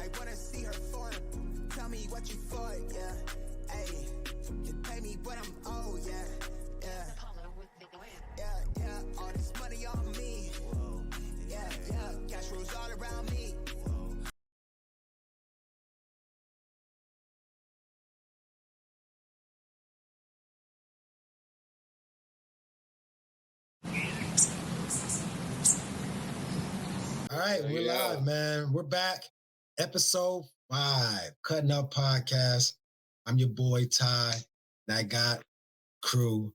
I wanna see her form. Tell me what you for, yeah. Hey, you pay me, but I'm old, yeah. Yeah, all this money on me. Yeah, cash rolls all around me. All right, we're live, man. We're back. Episode 5, Kutt'n Up Podcast. I'm your boy, Ty. And I got crew.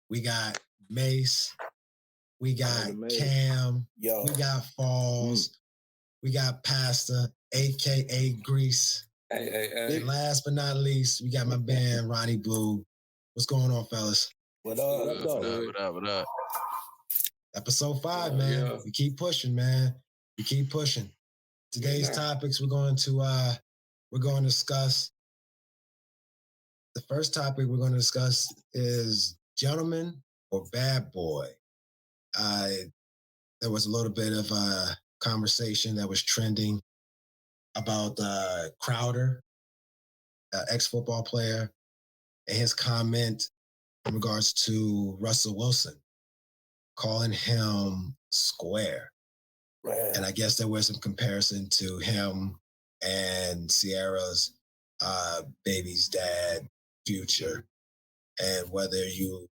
We got Mace. We got Cam. Yo. We got Falls. We got Pastor, a.k.a. Grease. Hey. And last but not least, we got my band, Ronnie Blue. What's going on, fellas? What up? Episode 5, man. Yeah. We keep pushing, man. We keep pushing. Today's topics we're going to discuss. The first topic we're going to discuss is gentleman or bad boy. There was a little bit of a conversation that was trending about Crowder, ex-football player, and his comment in regards to Russell Wilson, calling him square. Right. And I guess there was some comparison to him and Sierra's baby's dad, Future, and whether you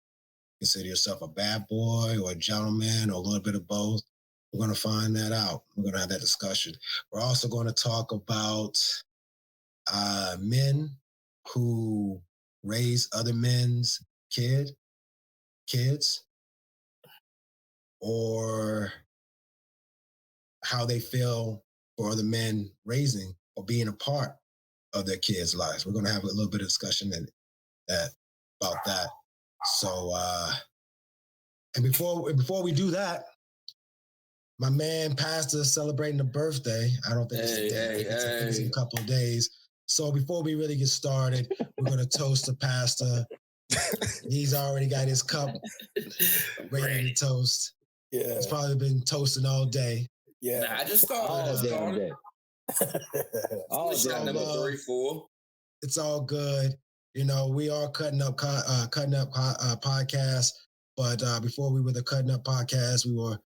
consider yourself a bad boy or a gentleman or a little bit of both. We're going to find that out. We're going to have that discussion. We're also going to talk about men who raise other men's kids, or how they feel for other men raising or being a part of their kids' lives. We're going to have a little bit of discussion about that. So, and before we do that, my man Pastor is celebrating a birthday. I don't think it's a day. It's in a couple of days. So before we really get started, we're going to toast the Pastor. He's already got his cup ready to toast. Yeah. He's probably been toasting all day. Yeah. Nah, I just started. All day. All shot number 3, 4. It's all good. You know, we are Kutt'n Up podcast. But before we were the Kutt'n Up podcast, we were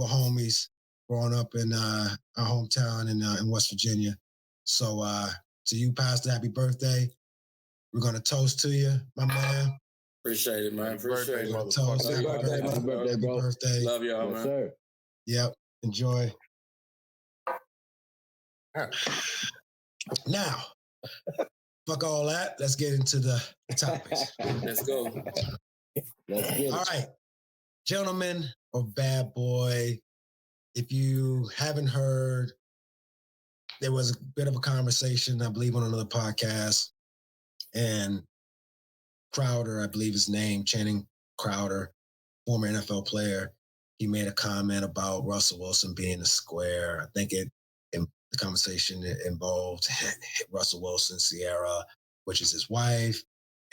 homies growing up in our hometown in West Virginia. So to you, Pastor, happy birthday. We're gonna toast to you, my man. Appreciate it, man. Appreciate it. Toast. Happy birthday, bro. Love y'all, man. Sir. Yep. Enjoy. Now, fuck all that. Let's get into the topics. Let's go. Let's get it. All right. Gentleman or bad boy, if you haven't heard, there was a bit of a conversation, I believe, on another podcast, and Crowder, I believe his name, Channing Crowder, former NFL player, he made a comment about Russell Wilson being a square. I think the conversation involved Russell Wilson, Sierra, which is his wife,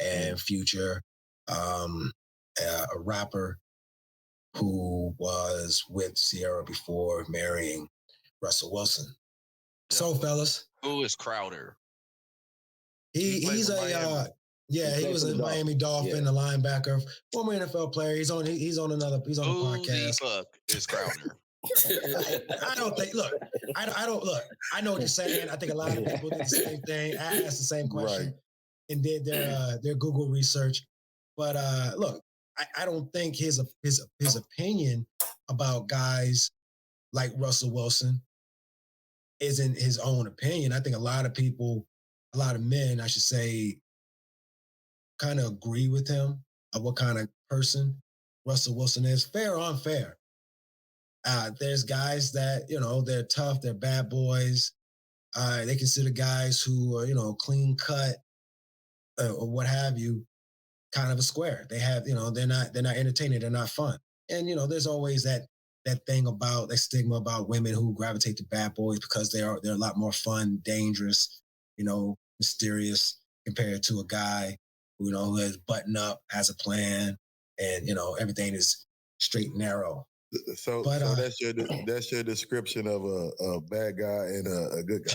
and Future, a rapper who was with Sierra before marrying Russell Wilson. So, fellas. Who is Crowder? He's a he was a Miami Dolphin, a linebacker, former NFL player. He's on a podcast. Who the fuck is Crowder? I don't think. Look, I don't look. I know what you're saying. I think a lot of people did the same thing. I asked the same question and did their Google research. But look, I don't think his opinion about guys like Russell Wilson isn't his own opinion. I think a lot of men, I should say, kind of agree with him of what kind of person Russell Wilson is, fair or unfair. There's guys that, they're tough, they're bad boys. They consider guys who are, clean cut or what have you, kind of a square. They have, they're not entertaining, they're not fun. And, there's always that thing about that stigma about women who gravitate to bad boys because they're a lot more fun, dangerous, mysterious compared to a guy who has button up, has a plan, and everything is straight and narrow. So that's your description of a bad guy and a good guy.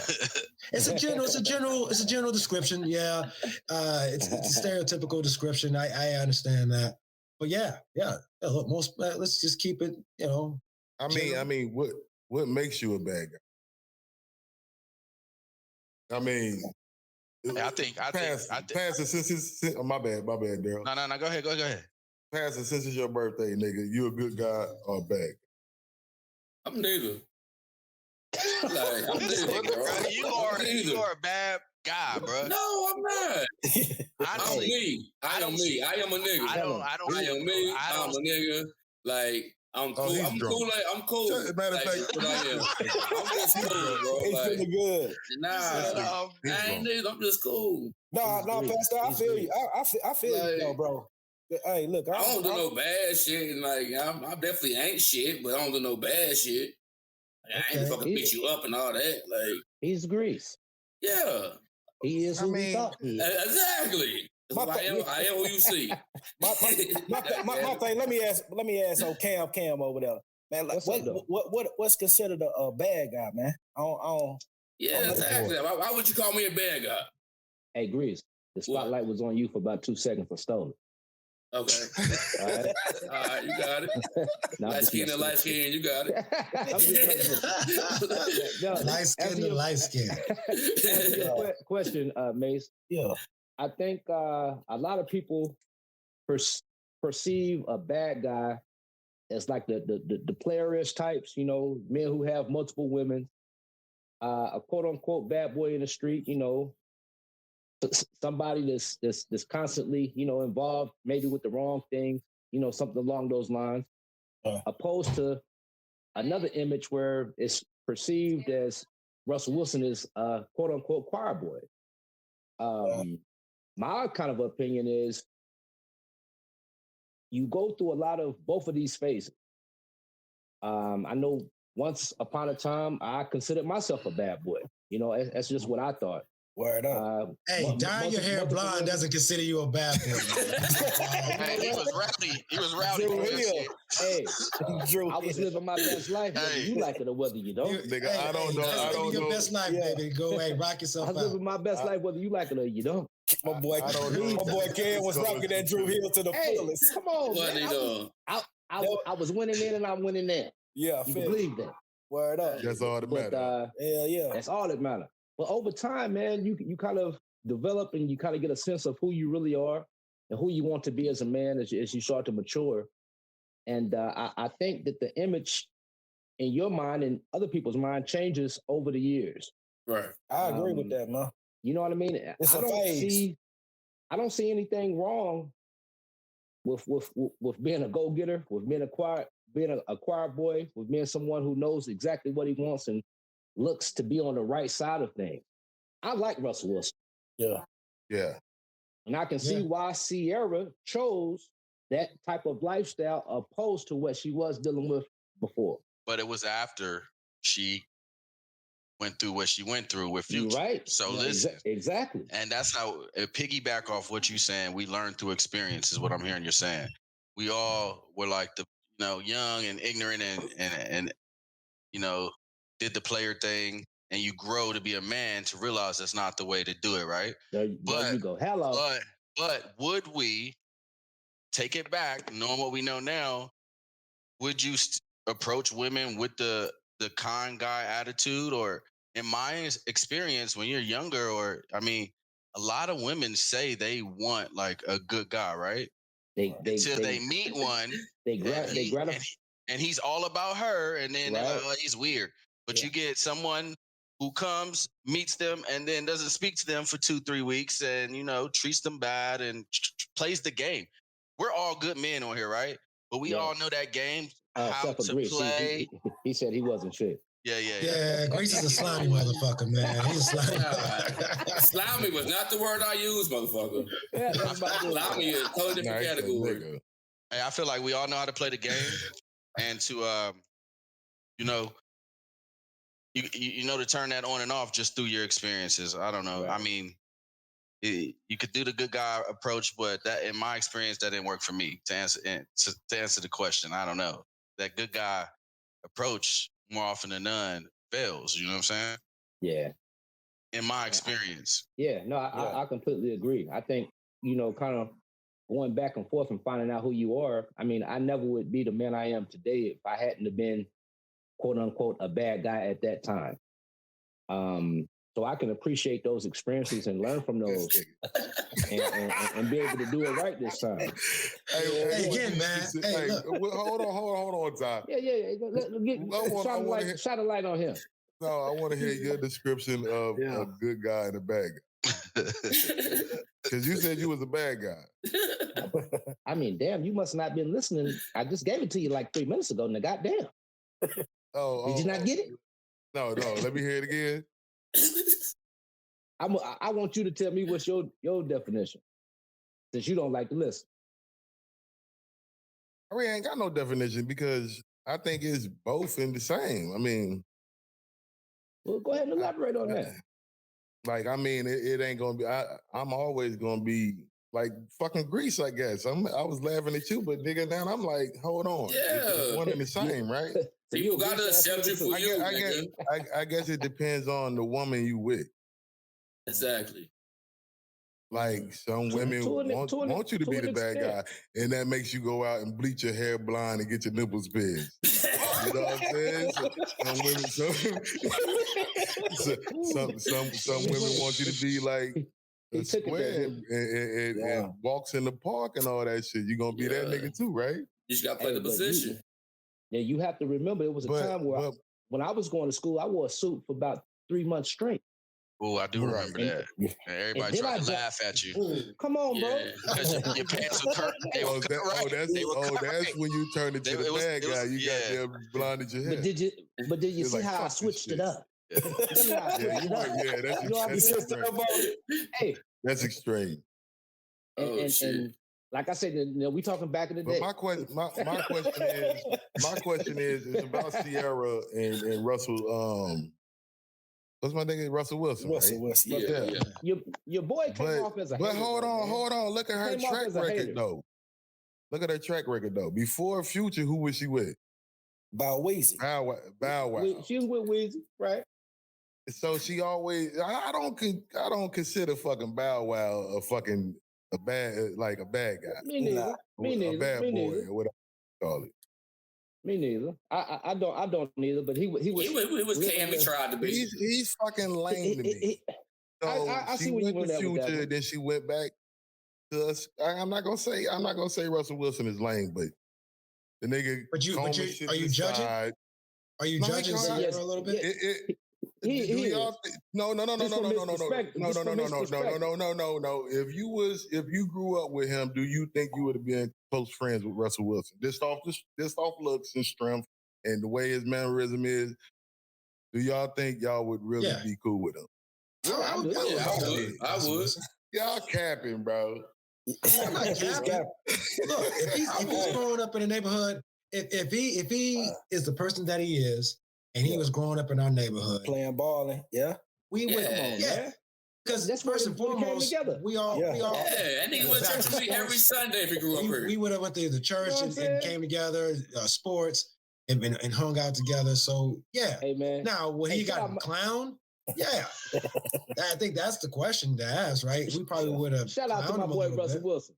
It's a general description. Yeah, it's a stereotypical description. I understand that, but yeah. Look, let's just keep it. I mean, what makes you a bad guy? I mean, I think. Pastor, since my bad, Daryl. No. Go ahead. Pastor, since it's your birthday, nigga, you a good guy or a bad guy? I'm neither. Like, I'm neither, bro. You are a bad guy, bro. No, I'm not. Honestly, I am me. I am a nigga. I am me. I'm a nigga. Like, I'm cool. I'm cool. Like, I'm cool. Matter of fact, I am. I'm just cool, bro. He's like, feeling good. Nah, I ain't neither. I'm just cool. No, Pastor, I feel you. I feel you, though, bro. Hey, look, I don't do no bad shit. And like, I definitely ain't shit, but I don't do no bad shit. Like, I ain't fucking beat you up and all that. Like, he's Grease. Yeah. He is who we thought he is. Exactly. I am who you see. my thing. Let me ask. Oh, Cam over there, man. Like, what's considered a bad guy, man? Yeah, exactly. Why would you call me a bad guy? Hey, Grease. The spotlight was on you for about 2 seconds for stolen. Okay. All right, you got it. Light skin, you got it. Light skin. Question, Mace. Yeah. I think a lot of people perceive a bad guy as like the playerish types, men who have multiple women, a quote unquote bad boy in the street, somebody that's constantly, involved maybe with the wrong thing, something along those lines, opposed to another image where it's perceived as Russell Wilson is a quote unquote choir boy. My kind of opinion is you go through a lot of both of these phases. I know once upon a time I considered myself a bad boy. That's just what I thought. Word up. Hey, dyeing your hair blonde doesn't consider you a bad boy. Hey, he was rowdy. Hey, I was living my best life, whether you like it or whether you don't. Nigga, I don't know. Your best life, baby. Go away, rock yourself out. I was living my best life, whether you like it or you don't. My boy Ken was rocking that Drew Hill to the fullest. Come on, man. I was winning in and I'm winning there. Yeah, you believe that. Word up. That's all that matters. Yeah. That's all that matters. But over time, man, you kind of develop and you kind of get a sense of who you really are and who you want to be as a man as you start to mature. And I think that the image in your mind and other people's mind changes over the years. Right. I agree with that, man. You know what I mean? It's a phase. I don't see anything wrong with being a go-getter, with being a choir boy, with being someone who knows exactly what he wants and looks to be on the right side of things. I like Russell Wilson. Yeah. And I can see why Sierra chose that type of lifestyle opposed to what she was dealing with before. But it was after she went through what she went through with Future. Right. So listen. Exactly. And that's how, piggyback off what you're saying, we learned through experience is what I'm hearing you're saying. We all were like young and ignorant and did the player thing, and you grow to be a man to realize that's not the way to do it, right? There you go. Hello. But would we take it back, knowing what we know now? Would you approach women with the kind guy attitude? Or in my experience, when you're younger, a lot of women say they want like a good guy, right? Until they meet one, and he's all about her, and then they're like, oh, he's weird. But you get someone who comes, meets them, and then doesn't speak to them for 2-3 weeks, and treats them bad and plays the game. We're all good men on here, right? But we all know that game, how to play. He said he wasn't shit. Yeah, Grease is a slimy motherfucker, man. He's a slimy. Slimy was not the word I used, motherfucker. Yeah, slimy is a totally different category. Hey, I feel like we all know how to play the game, and to to turn that on and off just through your experiences. I don't know. Right. I mean, you could do the good guy approach, but that, in my experience, that didn't work for me. To answer the question, I don't know. that good guy approach more often than none fails. You know what I'm saying? Yeah. In my experience. Yeah, no, I completely agree. I think, kind of going back and forth and finding out who you are. I mean, I never would be the man I am today if I hadn't have been, quote unquote, a bad guy at that time. So I can appreciate those experiences and learn from those and be able to do it right this time. Hey, again, man. Hey, hold on, Ty. Shine a light on him. No, I want to hear your description of a good guy and a bad guy. Because you said you was a bad guy. I mean, damn, you must not have been listening. I just gave it to you like 3 minutes ago, and goddamn. Did you not get it? No. Let me hear it again. I want you to tell me what's your definition, since you don't like to listen. I really ain't got no definition because I think it's both in the same. I mean, well, go ahead and elaborate on that. Like, I mean, it ain't gonna be. I'm always gonna be like fucking Grease, I guess. I was laughing at you, but nigga, now I'm like, hold on, it's one and the same, right? People gotta accept you for you. I guess it depends on the woman you with. Exactly. Like some women want you to be the bad guy, and that makes you go out and bleach your hair blonde and get your nipples pierced. You know what I'm saying? Some women want you to be like a square and walks in the park and all that shit. You gonna be that nigga too, right? You just gotta play the position. You have to remember, it was a time where when I was going to school, I wore a suit for about 3 months straight. Oh, I do remember that. And everybody tried to laugh at you. Come on, bro. Because your pants were curved. That's when you turned into the bad guy. You got there blonded your hair. But did you see how I switched it up? That's That's extreme. And like I said, we talking back in the day. But my question is about Sierra and Russell. What's my nigga? Russell Wilson. Wilson. Yeah. Your boy came off as a hater. But hold on. Look at her track record, though. Look at her track record, though. Before Future, who was she with? Bow Wow. Bow Wow. She was with Weezy, right? So she always. I don't consider fucking Bow Wow a bad guy. Me neither. A bad boy or whatever you call it. Me neither. I don't neither. But he was. He was Cam. He tried to be. He's fucking lame to me. So I see where you went with Future, that. then she went back to us. I'm not gonna say Russell Wilson is lame, but the nigga. But are you judging? Are you judging Sierra a little bit? No. If you grew up with him, do you think you would have been close friends with Russell Wilson? Just off looks and strength and the way his mannerism is, do y'all think y'all would really be cool with him? I would. Y'all capping, bro. I'm not capping. Look, if he's growing up in the neighborhood, if he is the person that he is, and he was growing up in our neighborhood, playing balling, we would, because that's first and foremost, we all, that nigga went to church with me every Sunday if he grew up here. We would have went to the church and came together, sports, and hung out together. So hey man. Now when he got clown, I think that's the question to ask, right? We probably would have. Shout out to my boy Russell Wilson.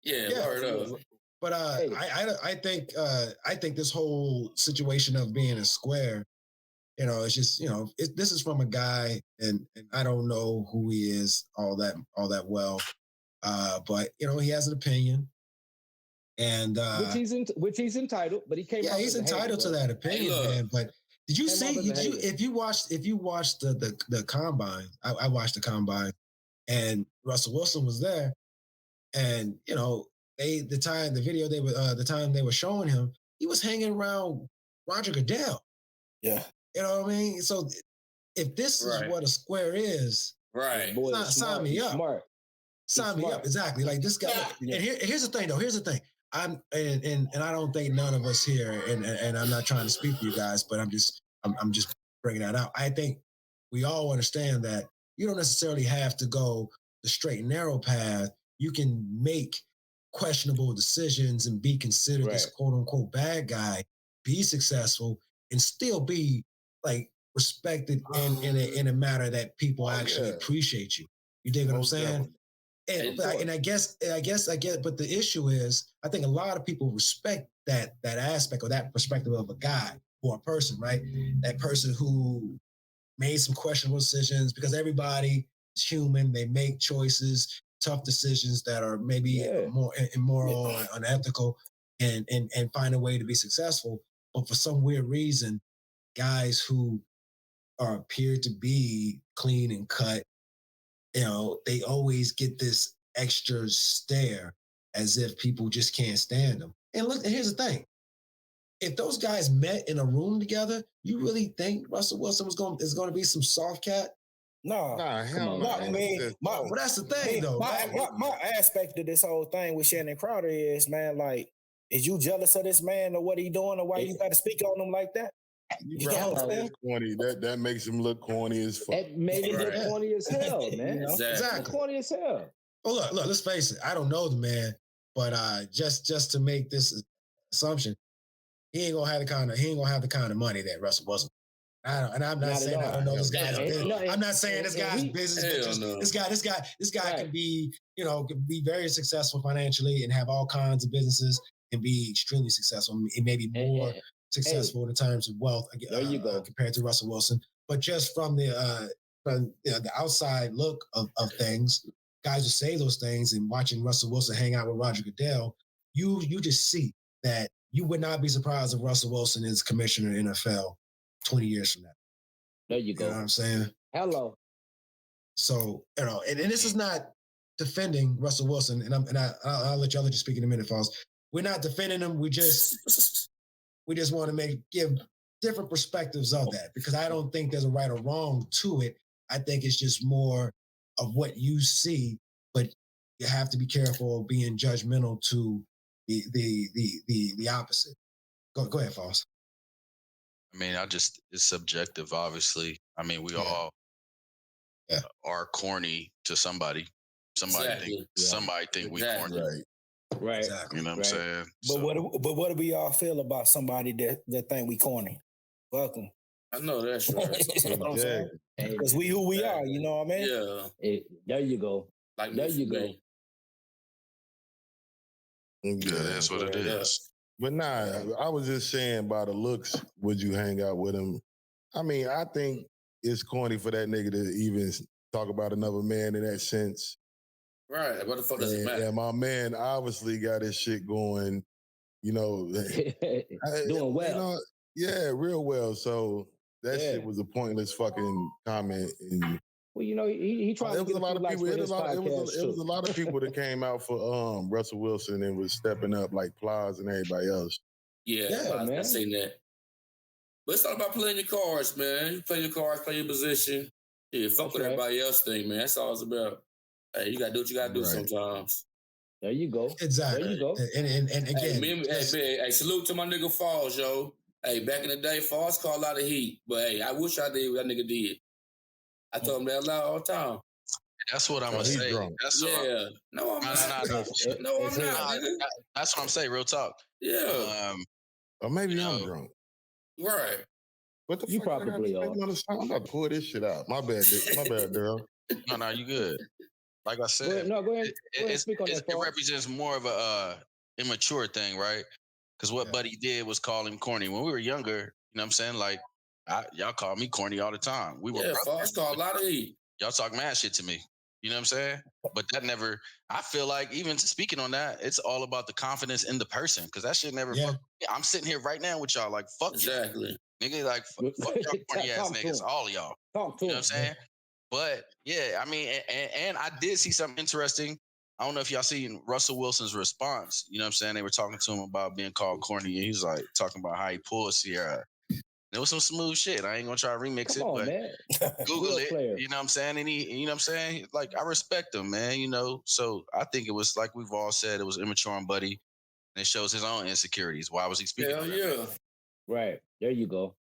Word up. But I think this whole situation of being a square, it's just this is from a guy, and I don't know who he is all that well, but he has an opinion, and which he's entitled. But he came. Yeah, he's entitled to that opinion, man. But did you see? If you watched the combine, I watched the combine, and Russell Wilson was there, and the time they were showing him, he was hanging around Roger Goodell. Yeah. You know what I mean? So if this is what a square is, right? Sign me up. Sign me up. Exactly. Like this guy. And here's the thing, though. Here's the thing. And I don't think none of us here, and I'm not trying to speak for you guys, but I'm just bringing that out. I think we all understand that you don't necessarily have to go the straight and narrow path. You can make questionable decisions and be considered this quote unquote bad guy, be successful, and still be like respected in a manner that people actually appreciate you. You dig what I'm saying? And I guess, but the issue is, I think a lot of people respect that aspect or that perspective of a guy or a person, right? That person who made some questionable decisions, because everybody is human. They make choices, tough decisions that are maybe more immoral or unethical, and find a way to be successful. But for some weird reason, guys who appear to be clean and cut, they always get this extra stare as if people just can't stand them. And look, here's the thing. If those guys met in a room together, you really think Russell Wilson is going to be some soft cat? No, hell no. I mean, well, that's the thing, though. My aspect of this whole thing with Shannon Crowder is, man, like, is you jealous of this man or what he doing or why you got to speak on him like that? You know what I'm saying? Corny. That makes him look corny as fuck. It made him look corny as hell, man. Exactly. Corny as hell. Well, look, let's face it. I don't know the man, but just to make this assumption, he ain't gonna have the kind of money that Russell Wilson. I'm not saying I don't know this guy's business. I'm not saying this guy's business. This guy can be, can be very successful financially and have all kinds of businesses and be extremely successful. It may be more successful in terms of wealth compared to Russell Wilson. But just from the outside look of things, guys who say those things and watching Russell Wilson hang out with Roger Goodell, you just see that you would not be surprised if Russell Wilson is commissioner of the NFL 20 years from now. There you go. You know what I'm saying? Hello. So, and this is not defending Russell Wilson, and I'll let y'all speak in a minute, Falls. We're not defending him. We just want to give different perspectives of that, because I don't think there's a right or wrong to it. I think it's just more of what you see, but you have to be careful of being judgmental to the opposite. Go ahead, Falls. I mean, it's subjective, obviously. I mean, we all are corny to somebody. Somebody think we corny. Right. Exactly. You know what I'm saying? But what do we all feel about somebody that think we corny? Welcome. I know that's right. You know what I'm saying? Because we who we are, you know what I mean? Yeah. There you go. Like there you go. Yeah, that's what it is. But nah, I was just saying by the looks, would you hang out with him? I mean, I think it's corny for that nigga to even talk about another man in that sense. Right. What the fuck does it matter? And my man obviously got his shit going, doing well. Real well. So that shit was a pointless fucking comment. And well, he tried to get a lot of people. It was a lot of people that came out for Russell Wilson and was stepping up like Plies and everybody else. Yeah, man. I've seen that. But it's all about playing your cards, man. You play your cards, play your position. Yeah, fuck what everybody else think, man. That's all it's about. Hey, you gotta do what you gotta do sometimes. There you go. Exactly. There you go. And again, hey, salute to my nigga Falls, yo. Hey, back in the day, Falls called a lot of heat, but hey, I wish I did what that nigga did. I told him that loud all the time. That's what I'm gonna say. That's No, I'm not. No, I'm not. That's what I'm saying. Real talk. Yeah. Or maybe I'm drunk. Right. What the you fuck? Probably are. I'm about to pull this shit out. My bad, girl. No, you good. Like I said, go ahead. It represents more of a immature thing, right? Because what Buddy did was call him corny. When we were younger, you know what I'm saying? Like, y'all called me corny all the time. We were Falls called a lot of heat. Y'all talk mad shit to me. You know what I'm saying? But that never, I feel like even speaking on that, it's all about the confidence in the person. Because that shit never, I'm sitting here right now with y'all like, fuck exactly. Nigga, like, fuck y'all corny ass niggas, all of y'all. Talk to you know what I'm saying? But yeah, I mean, and I did see something interesting. I don't know if y'all seen Russell Wilson's response. You know what I'm saying? They were talking to him about being called corny, and he's like talking about how he pulled Sierra. It was some smooth shit. I ain't gonna try to remix but Google it. You know what I'm saying? And you know what I'm saying? Like, I respect him, man. So I think it was like we've all said, it was immature on Buddy, and it shows his own insecurities. Why was he speaking? Hell yeah. Right. There you go.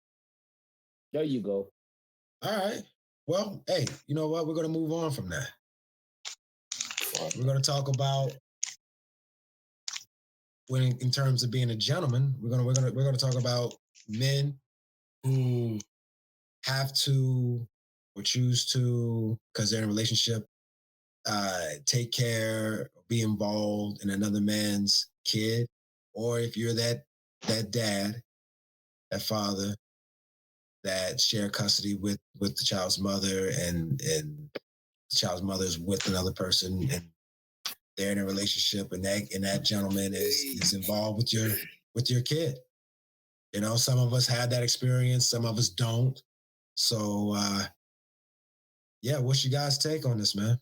All right. Well, hey, you know what? We're gonna move on from that. We're gonna talk about when in terms of being a gentleman, we're gonna talk about men who have to or choose to, because they're in a relationship, take care, be involved in another man's kid, or if you're that dad, that father that share custody with the child's mother, and the child's mother is with another person, and they're in a relationship, and that gentleman is involved with your kid. You know, some of us had that experience, some of us don't. So yeah, what's your guys' take on this, man?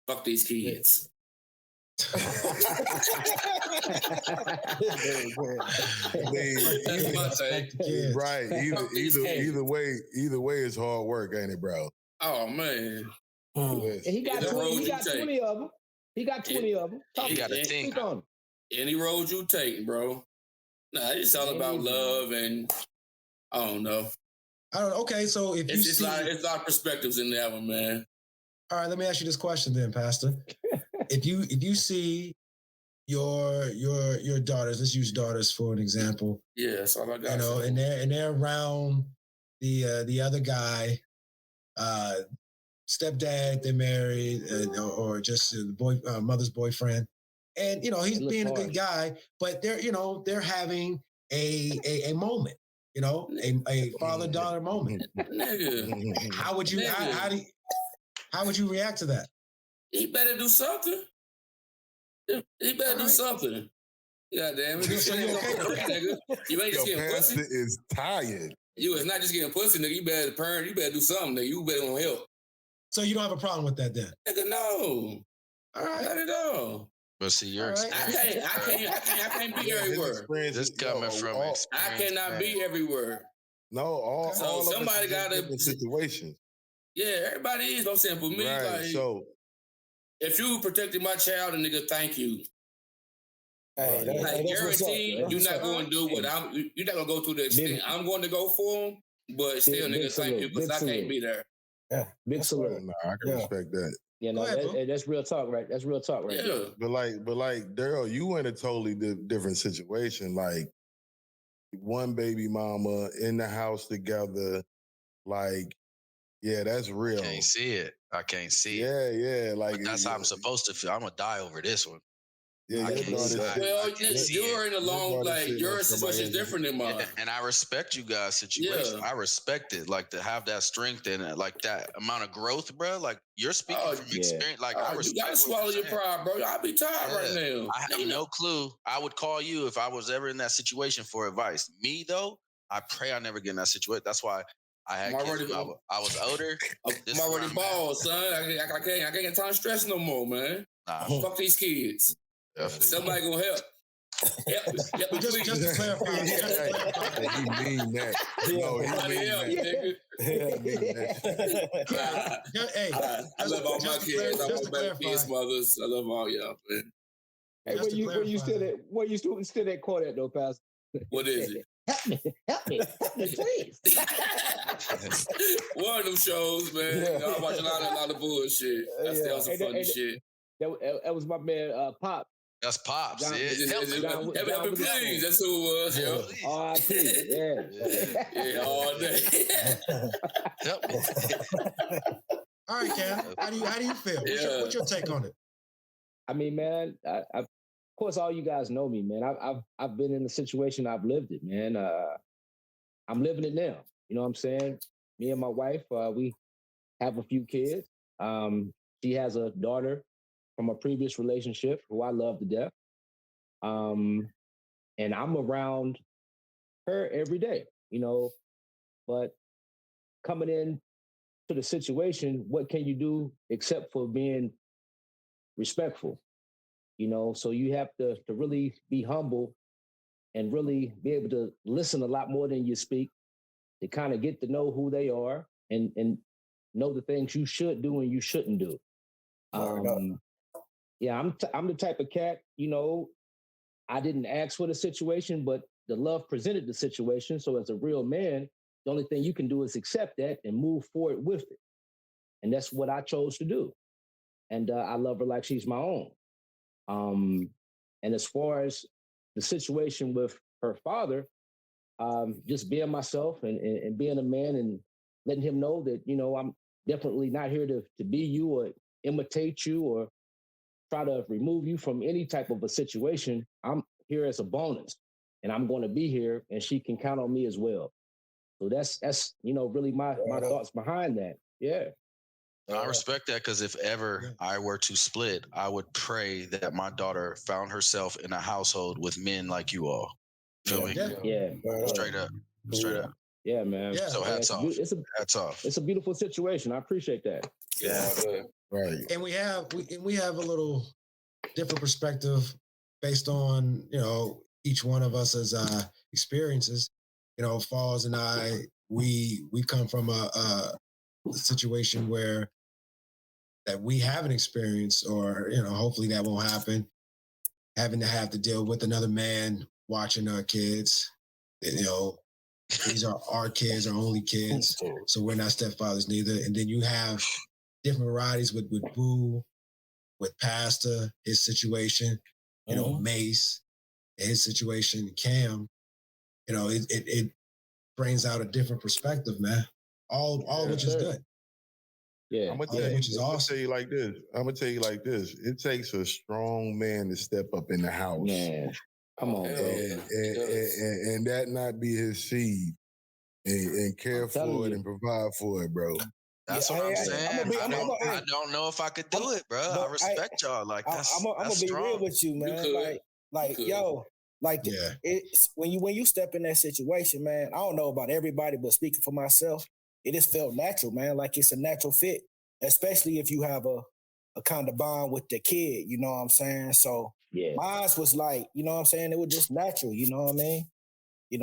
Fuck these kids. Right. Either way is hard work, ain't it, bro? Oh man. And he got 20 of them. He got 20 of them. You got to think. Any road you take, bro. Nah, it's all about love, and I don't know. Okay, so if you see, it's a lot of perspectives in that one, man. All right, let me ask you this question then, Pastor. if you see your daughters, let's use daughters for an example. Yeah, that's all I got. You know, and they're around the other guy, stepdad, they're married, or just the mother's boyfriend, and you know he's being a good guy, but they're having a moment, you know, a father-daughter moment. How would you how would you react to that? He better do something. He better do something. God damn it. So you okay with that, nigga? You ain't just getting pussy. Is tired. You is not just getting pussy, nigga. You better parent. You better do something, nigga. You better want help. So you don't have a problem with that then? Nigga, no. All right. Not at all. But see, your experience. I can't be everywhere. This coming from experience. I cannot be everywhere. No, all somebody got a situation. Yeah, everybody is. Don't say for me. Right. Like, so if you protected my child, a nigga, thank you. Hey, I guarantee you're not going to do what you're not going to go through the extent I'm going to go for him, but still, nigga, thank you, because I can't be there. Yeah, big salute. No, I can respect that. You know, that's real talk, right? That's real talk, right? Yeah. But like, Daryl, you in a totally different situation. Like, one baby mama in the house together. Like, yeah, that's real. I can't see it. Yeah. Like, but that's how I'm supposed to feel. I'm gonna die over this one. Yeah, you're in a long, like, your situation is different than mine. And I respect you guys' situation. Yeah. I respect it. Like, to have that strength and like that amount of growth, bro. Like, you're speaking from experience. Like, I respect. You gotta swallow your pride, bro. I'll be tired right now. I have no clue. I would call you if I was ever in that situation for advice. Me, though, I pray I never get in that situation. That's why I had kids when I was older. I'm already bald, son. I can't get time stress no more, man. Fuck these kids. Somebody gonna help. Help just to clarify. He mean that. No, he mean that. Hey, I love all my kids. I love my kids' mothers. I love all y'all, man. Hey, where you still that quote at though, Pastor? What is it? Help me, please. One of them shows, man. Yeah. I watch a lot of bullshit. That's some funny shit. That was my man, Pop. That's Pops. Help me, please. That's who it was. Yeah. R.I.P. Yeah, all day. Help me. All right, Cam. How do you feel? What's your take on it? I mean, man, of course, all you guys know me, man. I've been in the situation. I've lived it, man. I'm living it now. You know what I'm saying? Me and my wife, we have a few kids. She has a daughter from a previous relationship who I love to death. And I'm around her every day, you know, but coming in to the situation, what can you do except for being respectful? You know, so you have to really be humble and really be able to listen a lot more than you speak, to kind of get to know who they are and know the things you should do and you shouldn't do. Yeah, I'm the type of cat, you know, I didn't ask for the situation, but the love presented the situation. So as a real man, the only thing you can do is accept that and move forward with it. And that's what I chose to do. And I love her like she's my own. And as far as the situation with her father, just being myself and being a man and letting him know that, I'm definitely not here to be you or imitate you or try to remove you from any type of a situation. I'm here as a bonus and I'm going to be here and she can count on me as well. So that's really my thoughts behind that. Yeah. I respect that because if ever I were to split, I would pray that my daughter found herself in a household with men like you all. Feel me? Yeah. Straight up. Straight up. Yeah, man. Yeah. So hats off. Hats off. It's a beautiful situation. I appreciate that. Yeah. Right. And we have a little different perspective based on, each one of us as experiences. Falls and I, we come from a situation where that we haven't experienced, or hopefully that won't happen, having to have to deal with another man watching our kids. These are our kids, our only kids, so we're not stepfathers neither. And then you have different varieties with Boo, with Pastor, his situation, Mace, his situation, Cam. It brings out a different perspective, man. All of which is good. Yeah, I'm gonna tell you like this. It takes a strong man to step up in the house. Man, come on, bro. And that not be his seed. And care for it and provide for it, bro. That's what I'm saying. I don't know if I could do it, bro. I respect y'all. Like that's I'm gonna be real with you, man. It's when you step in that situation, man. I don't know about everybody, but speaking for myself, it just felt natural, man. Like it's a natural fit, especially if you have a kind of bond with the kid. You know what I'm saying? So mine was like, you know what I'm saying? It was just natural. You know what I mean? It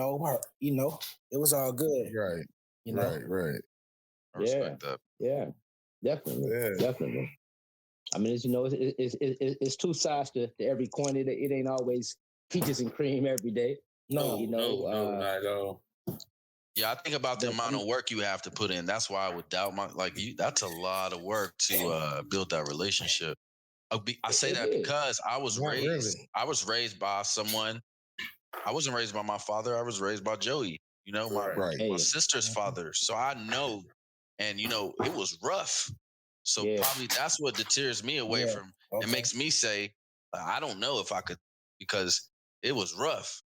was all good. Right. Right. I respect that. Yeah, definitely. I mean, it's two sides to every coin. It ain't always peaches and cream every day. No, not at all. Yeah, I think about the amount of work you have to put in. That's why I would doubt that's a lot of work to build that relationship. I say that because I was raised by someone. I wasn't raised by my father. I was raised by Joey, my sister's father. So I know, and it was rough. So probably that's what deters me away from and makes me say, I don't know if I could, because it was rough.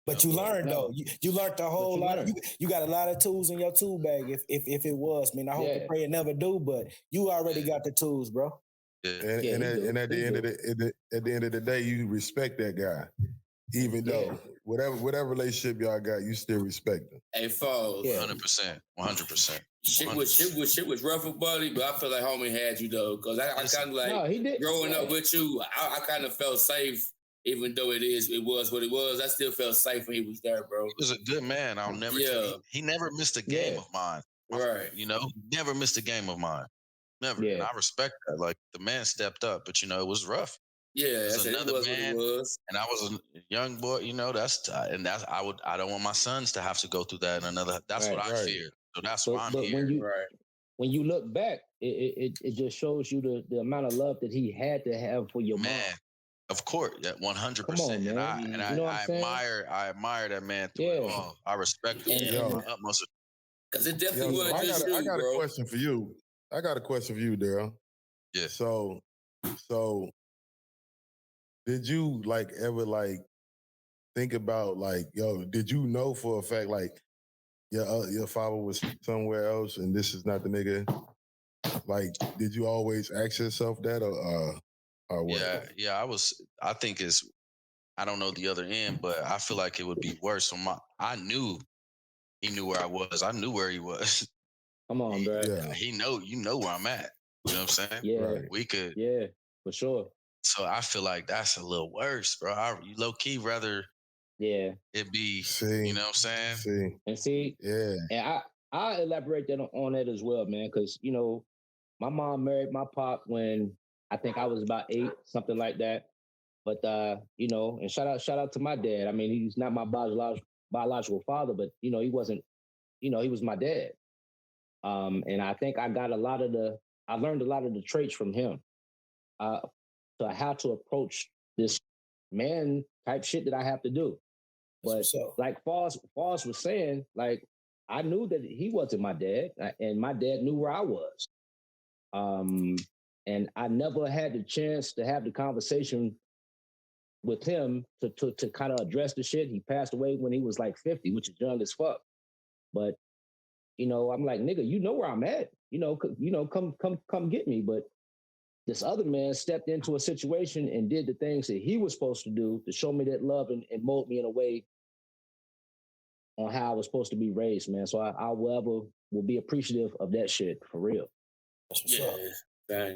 But you learned though. You learned a whole lot. You got a lot of tools in your tool bag. If it was, I hope and pray it never do. But you already got the tools, bro. And at the end of the day, you respect that guy, even though whatever relationship y'all got, you still respect them. Hey, folks, 100%. Shit was rough with Buddy, but I feel like homie had you though, because I kind of like growing up with you. I kind of felt safe. Even though it was what it was, I still felt safe when he was there, bro. He was a good man. I'll never tell you. He never missed a game of mine. Right. Never missed a game of mine. Never. Yeah. And I respect that. Like, the man stepped up, but it was rough. Yeah, that's another man. What it was. And I was a young boy, I don't want my sons to have to go through that. That's what I fear. So that's why I'm here. When you look back, it just shows you the amount of love that he had to have for your mom. Of course, 100%. And I admire that man through it all. I respect him to my utmost. Because it definitely wasn't just you, I got a question for you. Daryl. Yeah. So did you ever think about did you know for a fact your father was somewhere else and this is not the nigga? Did you always ask yourself that or what? Yeah. I think I don't know the other end, but I feel like it would be worse. I knew he knew where I was. I knew where he was. Come on, bro. Yeah. He know where I'm at. You know what I'm saying? Yeah. Right. We could. Yeah, for sure. So I feel like that's a little worse, bro. You low key rather it be, you know what I'm saying? And I elaborate on that as well, man, because my mom married my pop when I think I was about 8, something like that. But and shout out to my dad. I mean, he's not my biological father, but he wasn't, he was my dad. And I think I learned a lot of the traits from him. to how to approach this man type shit that I have to do. But like Foz was saying, like I knew that he wasn't my dad, and my dad knew where I was. And I never had the chance to have the conversation with him to kind of address the shit. He passed away when he was like 50, which is young as fuck. But I'm like, nigga, you know where I'm at. Come get me. But this other man stepped into a situation and did the things that he was supposed to do to show me that love and mold me in a way on how I was supposed to be raised, man. So I will be appreciative of that shit for real. Yeah.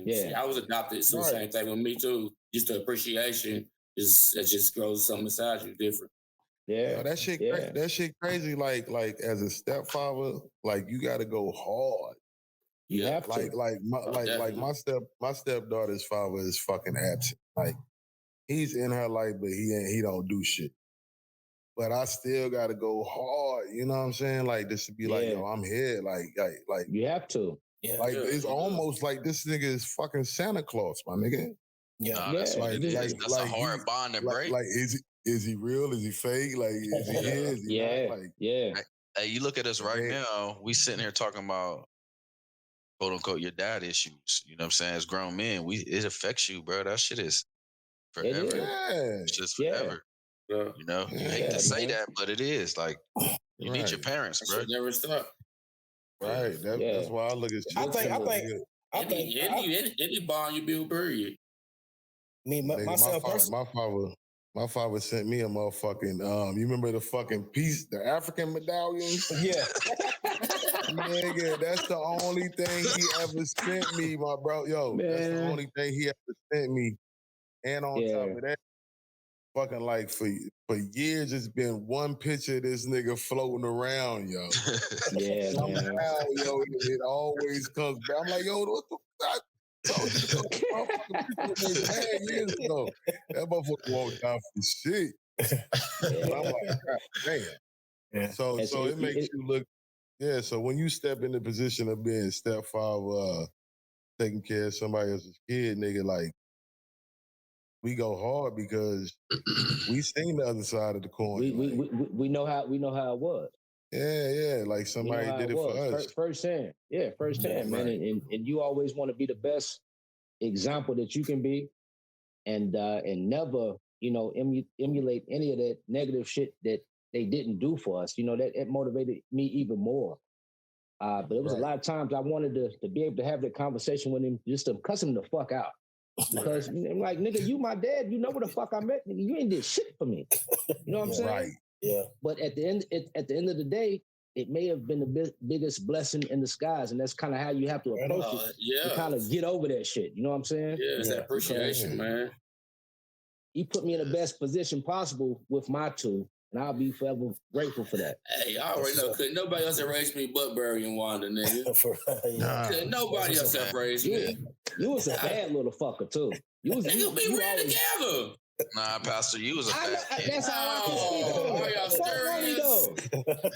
See, I was adopted, so same thing with me too. Just the appreciation just grows something inside you different. Yeah, that shit crazy. Like as a stepfather, like you got to go hard. You have to. My stepdaughter's father is fucking absent. Like he's in her life, but he don't do shit. But I still got to go hard. You know what I'm saying? Like this to be like, yo, I'm here. Like you have to. Yeah. Like it's almost like this nigga is fucking Santa Claus, my nigga. Yeah, that's what it is. That's a hard bond to break. Like is he real? Is he fake? Like is he here? Is he not? Like Hey, you look at us right now. We sitting here talking about quote unquote your dad issues. You know what I'm saying? As grown men, it affects you, bro. That shit is forever. It's just forever. Yeah. You hate to say that, but it is. Like you need your parents, bro. Never stop. Right. That's why I look at shit. I think any bond you build, period. My father sent me a motherfucking you remember the fucking piece, the African medallion? Yeah. Nigga, that's the only thing he ever sent me, my bro. Yo, that's the only thing he ever sent me. And on top of that, fucking like for years, it's been one picture of this nigga floating around, yo. Somehow, yo, it always comes back. I'm like, yo, what the fuck? Years ago. That motherfucker walked down for shit. And I'm like, God damn. So it makes you look, so when you step in the position of being stepfather, taking care of somebody else's kid, nigga, like, we go hard because we seen the other side of the coin. We know how it was. Yeah. Like somebody did it for us. Firsthand. Yeah, firsthand, man. And you always want to be the best example that you can be, and never, emulate any of that negative shit that they didn't do for us. That it motivated me even more. But it was a lot of times I wanted to be able to have that conversation with him, just to cuss him the fuck out. Because I'm like, nigga, you my dad. You know where the fuck I'm at, nigga. You ain't did shit for me. You know what I'm saying? Right. Yeah. But at the end of the day, it may have been the biggest blessing in disguise, and that's kind of how you have to approach it. To kind of get over that shit. You know what I'm saying? Yeah, it's that appreciation, man. He put me in the best position possible with my two, and I'll be forever grateful for that. Hey, I already know. Couldn't nobody else have raised me but Barry and Wanda, nigga. Couldn't nobody else have raised me. You was a bad little fucker too. You ran together. Nah, Pastor, you was a bad kid. That's how I can see it. Are y'all serious?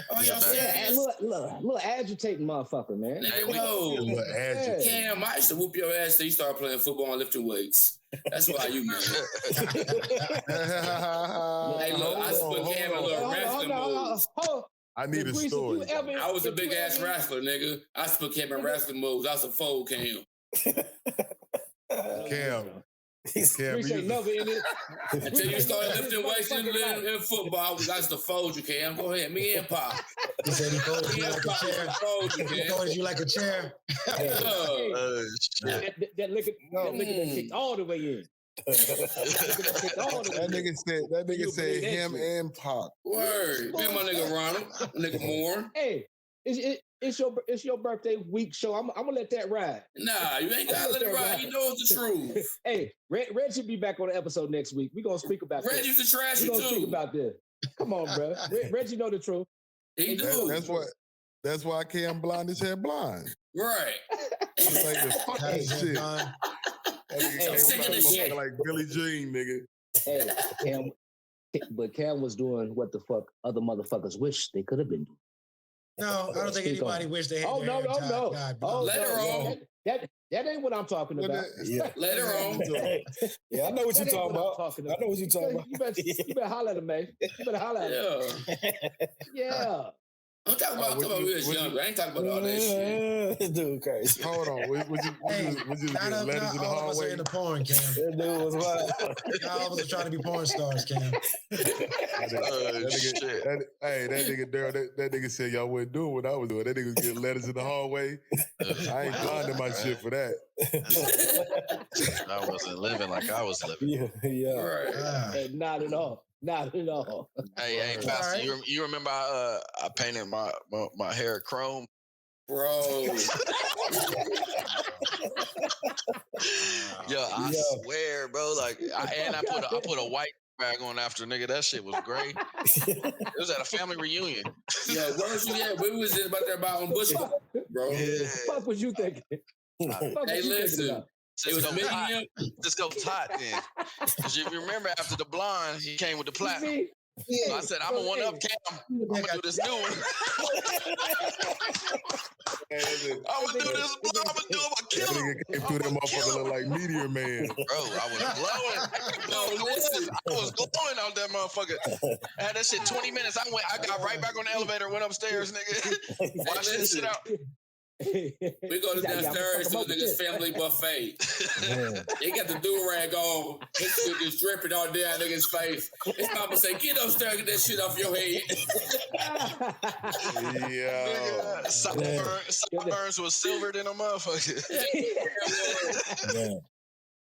Are y'all serious? Little agitating motherfucker, man. Cam, I used to whoop your ass till you started playing football and lifting weights. That's why you man. Hey, look, I used to put Cam in little wrestling moves. I need a story. I was a big ass wrestler, nigga. I used to put Cam in wrestling moves. I was a fold Cam. Cam. Appreciate never in it. Until you started lifting weights in football, I used to fold you, Cam. Go ahead, me and Pop. He said he folded you like a chair. He folded you like a chair. That liquor kicked all the way in. That nigga said him and Pop. Word. Me and my nigga Ronald, nigga Moore. Hey, it's your birthday week show. I'm gonna let that ride. Nah, you ain't gotta let it ride. You know it's the truth. Hey, Red should be back on the episode next week. We're gonna speak about Red used to trash you too. We're gonna speak about this. Come on, bro. Reggie know the truth. He do. That's why Cam blind as head blind. Right. It's like the fucking shit. I'm sick of this shit. Like Billie Jean, nigga. Hey, Cam was doing what the fuck other motherfuckers wish they could have been doing. No, I don't think anybody wished they had. Let her roll. That ain't what I'm talking about. Later on. Yeah, I know what you're talking about. I know what you're talking about. You better holler at him, man. You better holler at him. Yeah. I'm talking about when we was younger. I ain't talking about all that shit. Dude, crazy. Hold on. Would you get letters in the all of us are hallway? into porn, Cam. That dude was wild. All of us are trying to be porn stars, Cam. That nigga Daryl, that nigga said y'all wouldn't do what I was doing. That nigga was getting letters in the hallway. I ain't blinding my shit for that. I wasn't living like I was living. Yeah. Right. Hey, not at all. Not at all. Hey, Pastor, you remember I painted my hair chrome? Bro. Yo, I swear, bro. Like, I put a white bag on after a nigga. That shit was gray. It was at a family reunion. Yeah, where was you at? We was just about there about on Bush, bro. Yeah. Fuck was you thinking? Hey, listen. Let's go tot then. Because if you remember, after the blonde, he came with the platinum. So I said, I'm gonna one up Cam. I'm gonna do this new one. I'm gonna do this blonde. I'm gonna kill him. That nigga came through that motherfucker look like Meteor Man. Bro, I was glowing. I was glowing out that motherfucker. I had that shit 20 minutes. I got right back on the elevator, went upstairs, nigga. Watched this shit out. We go to downstairs to the nigga's family buffet. They got the do-rag on. This shit is dripping all down nigga's face. His mama say, get upstairs, get that shit off your head. Yeah. Sunburns was silvered in a motherfucker.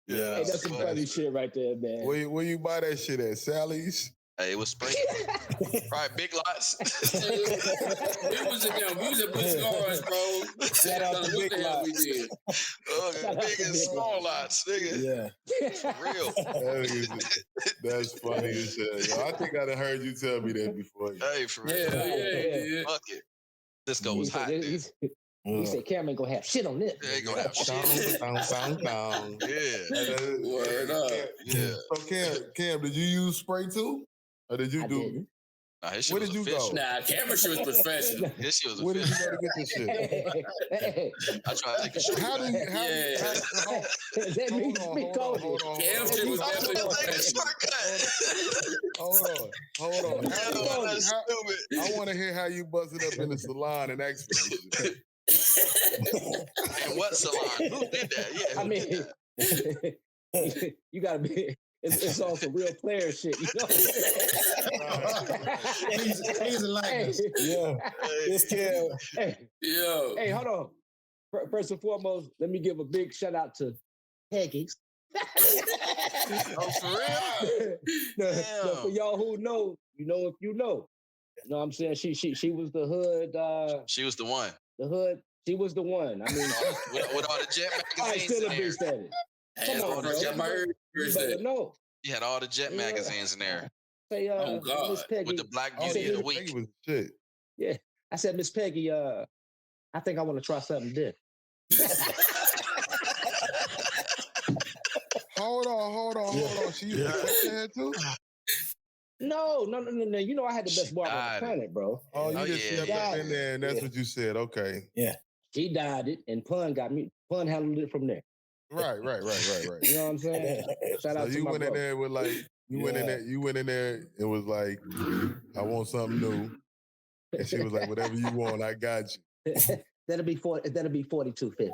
Yeah, hey, that's some funny shit right there, man. Where you buy that shit at? Sally's? Hey, it was spring. Right, Big Lots. We was at Bush Gardens, bro. Shout out to Big Lots. Big and small lots, nigga. Yeah. For real. That's funny as hell. Yo, I think I done heard you tell me that before. Hey, for real. Yeah. Fuck it. Cisco was hot. He said, Cam ain't gonna have shit on this. They ain't gonna have shit. Yeah. Word up. Yeah. So Cam, did you use spray too? Or did you do? Nah, his shit Where was did you official. go? Nah, camera shit was professional. His shit was Where did you official. go to get this shit? I tried to take a shot. How do you? Let me speak on it. Cam shit was definitely professional. Hold on. I want to hear how you buzzed up in the salon and asked for this shit. And what salon? Who did that? Yeah. I mean, you gotta be. It's all some real player shit, you know. He's a likeness. Yeah. This kid. Hey, hold on. First and foremost, let me give a big shout out to Peggy's. Oh, for real? No, for y'all who know, you know if you know. You know what I'm saying? She was the hood. She was the one. The hood. She was the one. I mean, with all the Jet I magazines still in a there. beast at it. Come on, bro. You better know. She had all the Jet magazines in there. Say, Oh, God. Miss Peggy. With the Black Beauty of the Week. Peggy was shit. Yeah. I said, Miss Peggy, I think I want to try something different. Hold on. She used to cut your hair too? No. You know I had the best barber on the planet, bro. Oh, you Oh, just yeah, stepped up in there and that's what you said. Okay. Yeah. She died it, and Pun got me. Pun handled it from there. Right. You know what I'm saying? Shout out So to you my went in brother. there with like you went in there and was like, I want something new. And she was like, whatever you want, I got you. That'll be $42.50.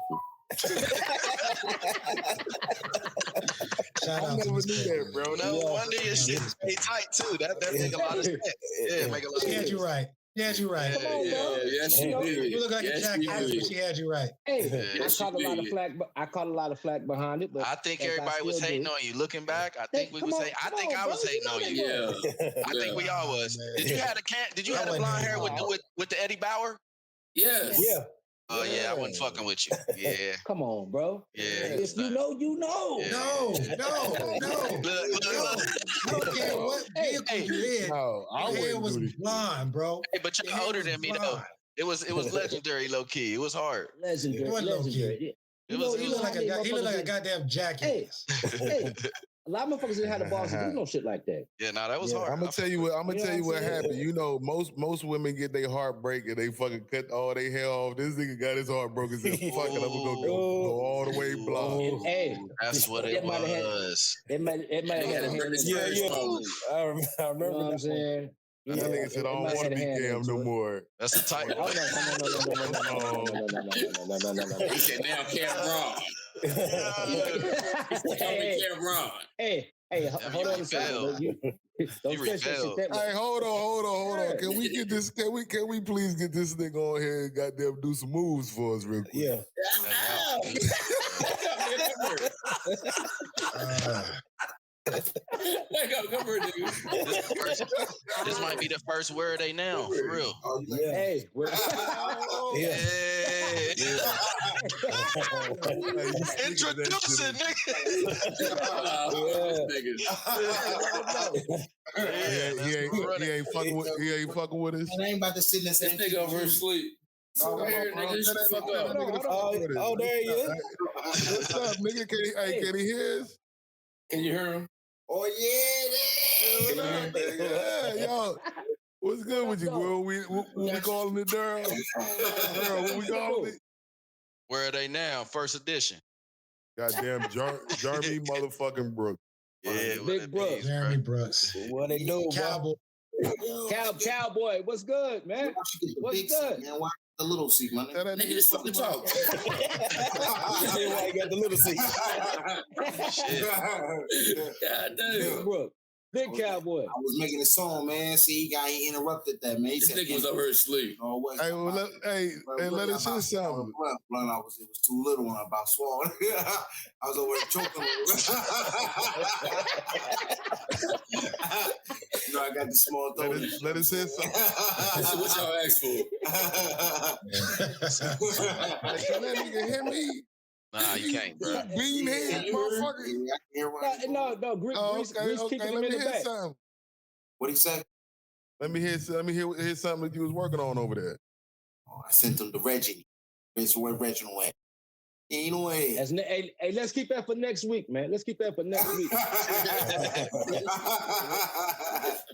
Shout I out to never Miss knew Peggy. that, bro. No wonder your shit stay tight too. That make a lot of sense. Yeah, make a lot of She had sense. you right. She had you right. Come on, bro. Yes, she You know, did. You look like a jackass, but she had you right. Hey, Yes, I caught a you lot of did. flack. I caught a lot of flack behind it. But I think as everybody was still hating do. on you. Looking back, I think we Come was on, hating. I come think on, I was bro. hating on You you. know Yeah. I think we all was. man. Did you have the I have the wasn't blonde hating hair on with the Eddie Bauer? Yes. Yeah. Oh yeah, I wasn't fucking with you. Yeah. Come on, bro. Yeah. If you know, you know. Yeah. No. Look. I don't care what vehicle you in. No, I Your hair wouldn't was do this. blonde, bro. Hey, but Your you're hair older was than me though. blonde. It was legendary, low key. It was hard. Legendary. It wasn't low key. Legendary. It was- He looked like a goddamn jackass. Hey, A lot of motherfuckers didn't have the balls to do no shit like that. Yeah, nah, that was hard. I'm gonna tell you what happened. You know, most women get their heart break and they fucking cut all their hair off. This nigga got his heart broken. Said, "Fuck it, I'm gonna go all the way blonde." Hey, that's what it was. It might have had a hand. Yeah. I remember what I'm saying. That nigga said, "I don't want to be Cam no more." That's the type. No. He said, "Now Cam Ron." Cam Ron. Hey, hold on a second. Don't stretch that shit that way. Hey, hold on. Can we get this? Can we please get this nigga on here and goddamn do some moves for us real quick? Yeah. Come here, nigga. This might be the first word they now, for real. Yeah. Hey, Introduce it, nigga. He ain't fucking with us. I ain't about to sit in this nigga over here asleep. Oh, there he is. What's up, nigga? Can he hear us? Can you hear him? Oh yeah. Yeah, yo. What's good with you, bro? What we calling it, Daryl? What we calling it? Where are they now? First edition. Goddamn Jeremy motherfucking Brooks. Yeah, Big Brooks. Jeremy Brooks. What they do, Cowboy. Cowboy, what's good, man? What's good? Man, why the little seat, man? Nigga, just fucking talk. Why you got the little seat? God damn. Big Brooks. Big Cowboy. I was making a song, man. See, he interrupted that, man. He This said, nigga was over here asleep. Oh, what? Hey, well, let us hear something. Blunt, it was too little when I about swallowed. I was over there choking. You know, I got the small throat. Let us hear something. This is what y'all asked for. Can that nigga hear me? Nah, you can't, bro. Beanhead, motherfucker. No, Grease kicking him in the back. Something. What he say? Let me hear something that you was working on over there. Oh, I sent him to Reggie. That's where Reginald went. Yeah, you know what? Hey, let's keep that for next week, man. Let's keep that for next week.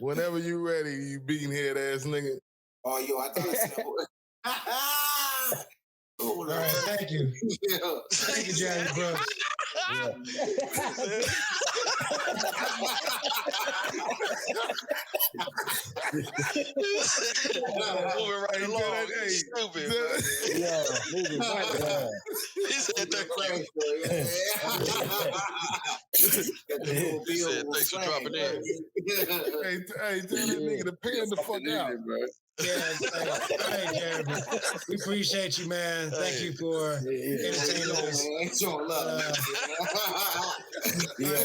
Whenever you ready, you beanhead ass nigga. Oh, yo, I thought I said. All right, thank you. Yeah. Thank you, Jeremy Brooks. Moving right along. Stupid, bro. Yeah, moving right along. He said thanks for dropping in. Hey, tell that nigga to pan the fuck out. Yeah, hey, Jeremy. We appreciate you, man. Thank you for entertaining us.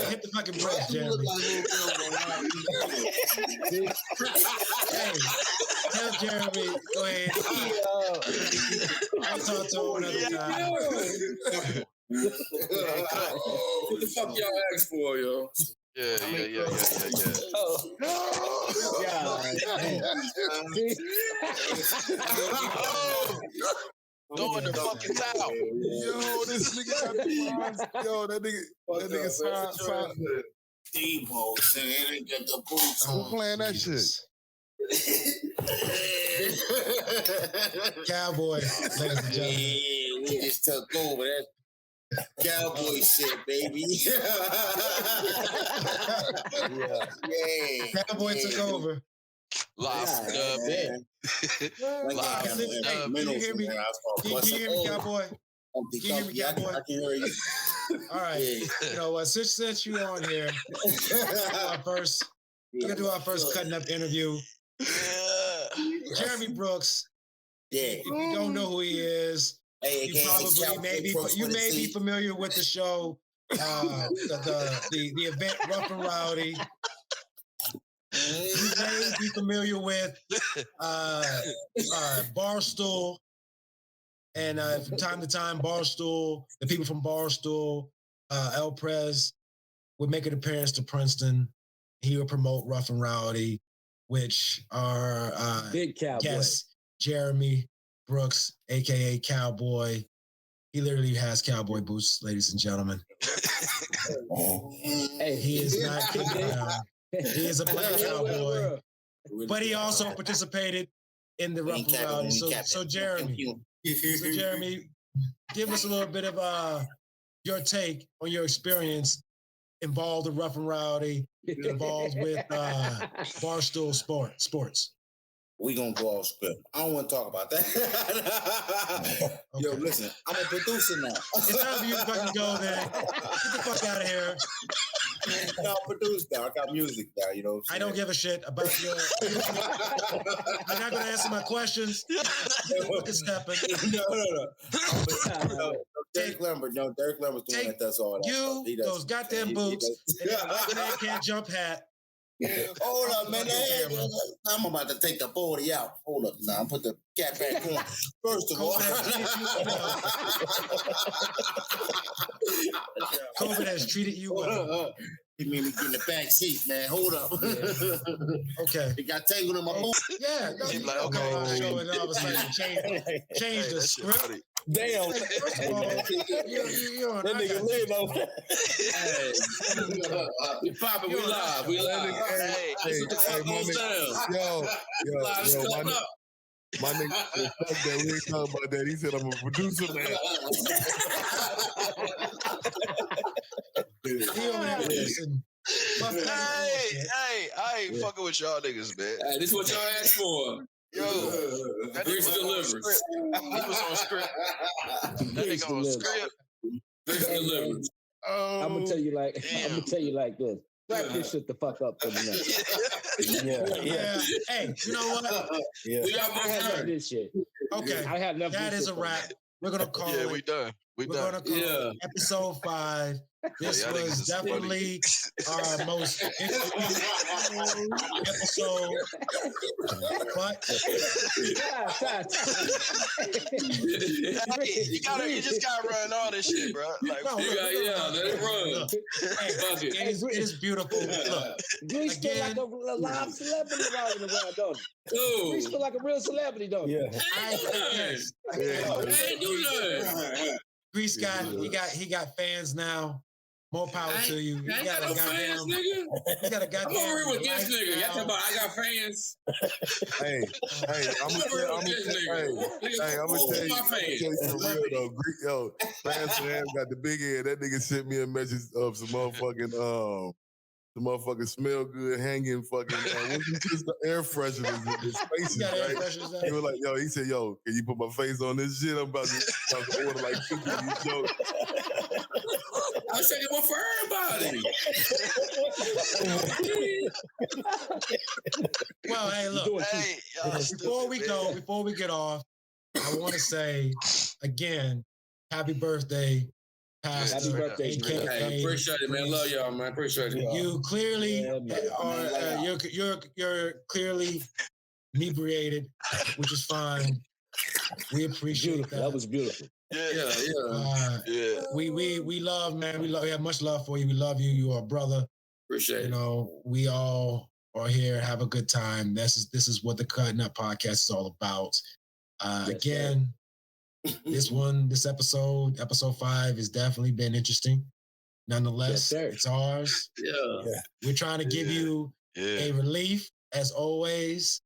Hit the fucking brakes, Jeremy. Hey, tell Jeremy, go ahead. I'll talk to him another time. What the fuck y'all asked for, yo? Yeah. Go in the fucking towel. Yo, this nigga got the lines. Yo, that nigga sound. Debo saying get the boots Who playing that shit? Cowboy, ladies and gentlemen. Yeah, we just took over that cowboy shit, baby. Yeah. Cowboy took over. Live from Dub. Live from Dub. Can you hear me? Can you hear me, Cowboy? Can you hear me, Cowboy? I can hear you. All right. You know what? Since you on here, we're gonna do our first cutting up interview. Jeremy Brooks. Yeah. If you don't know who he is, you probably may be familiar with the show, the event Rough and Rowdy. You may be familiar with Barstool, and from time to time, Barstool, the people from Barstool, El Prez would make an appearance to Princeton. He would promote Rough and Rowdy, which our Big Cowboy guest Jeremy Brooks, aka Cowboy. He literally has cowboy boots, ladies and gentlemen. Hey, He is not King Brown. He is a black cowboy. But he also participated in the rough and rowdy. So Jeremy, give us a little bit of your take on your experience involved in rough and rowdy, involved with Barstool Sports. We gonna go off script. I don't want to talk about that. Okay. Yo, listen, I'm a producer now. It's time for you to fucking go then. Get the fuck out of here. No, I'm produced now. I got music now, you know. I don't give a shit about your. You're not gonna answer my questions. Fucking stepping. No. Derek Lambert's the one that does all that. You, those goddamn boots, and that white man can't jump hat. Hold up, man. I'm about to take the 40 out. Hold up now. I'm put the cat back on. First of all, COVID has treated you well. You made me get in the back seat, man. Hold up. Okay. It got tangled in my boot. Yeah. No, He's like, okay. okay. So and all of a sudden change the script. Damn. First of all, you're on That nigga live over. We popping, we live. We live. Hey, my nigga, fuck that. We ain't talking about that. He said I'm a producer now. Hey, I ain't fucking with y'all niggas, man. Hey, this is what y'all asked for. Yo, that Grace nigga was on delivers. script. He was on script. That nigga on script. Grace delivers. I'm gonna tell you like this. Wrap this shit the fuck up for me now. Yeah. Hey, you know what? Yeah. We got I have more none of this shit. Okay. I have nothing. That is a wrap. We're gonna call it. we done. We're gonna call it episode 5. This y'all niggas was is definitely our most interesting episode. But you just gotta run all this shit, bro. Like, no, You got, let it run. look, hey, Fuck it. it is beautiful. Look, Grease feel like again, a live celebrity walking around, don't he? Ooh. Grease feel like a real celebrity, don't he? Yeah. I ain't do nothing. Grease he got fans now. More power to you. I ain't got no fans, nigga. You got a goddamn. I'm over here with this nigga. Y'all talking lifestyle. about I got fans. Hey, I'm gonna tell you for real though. Greek, yo, fast man got the big head. That nigga sent me a message of some motherfucking the motherfucking smell good hanging fucking what's this, the air fresheners in the spaces, right? He was like, yo, he said, yo, can you put my face on this shit? I'm about to order like 50 of these jokes. I said it was for everybody. Well, hey, look. Before we get off, I want to say again, happy birthday, Pastor. Happy birthday, AKA. Hey, appreciate it, man. Love y'all, man. Appreciate it. You clearly are. You're clearly inebriated, which is fine. We appreciate that. That was beautiful. Yeah. We love, man. We have much love for you. We love you. You are a brother. Appreciate it. You know, we all are here. Have a good time. This is what the Kutt'n podcast is all about. Again, this episode 5 has definitely been interesting. Nonetheless, it's ours. Yeah. We're trying to give you a relief as always.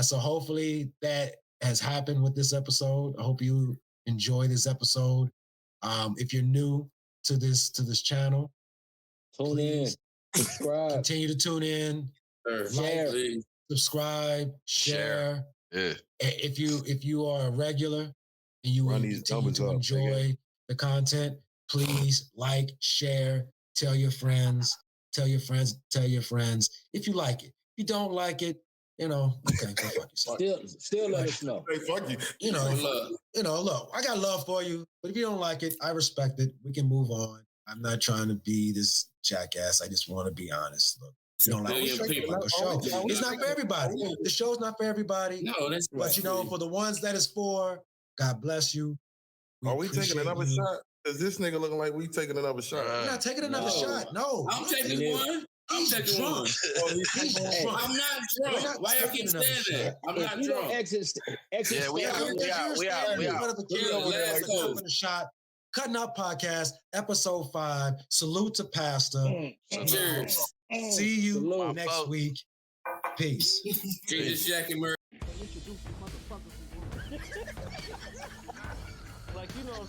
So hopefully that has happened with this episode. I hope you enjoy this episode. If you're new to this channel, Tune in, subscribe, continue to tune in, share, subscribe, share. Yeah. If you are a regular and you will continue to enjoy the content, please like, share, tell your friends. If you like it. If you don't like it, okay, go fuck yourself. Still let us know. Hey, fuck you. Look, I got love for you, but if you don't like it, I respect it. We can move on. I'm not trying to be this jackass. I just want to be honest. Look, you don't like the show. It's not for everybody. The show's not for everybody. No, that's but for the ones that it's for, God bless you. Are we taking another shot? Is this nigga looking like we taking another shot? We're not taking another shot. No. I'm taking one. I'm taking one. I'm not drunk. Why y'all keep saying that? I'm not drunk. Exit. Yeah, we out. Shot. Kutt'n Up Podcast, episode 5. Salute to Pastor. Cheers. See you Salute. next week. Peace. Jesus, Jackie Murray. Like, you know,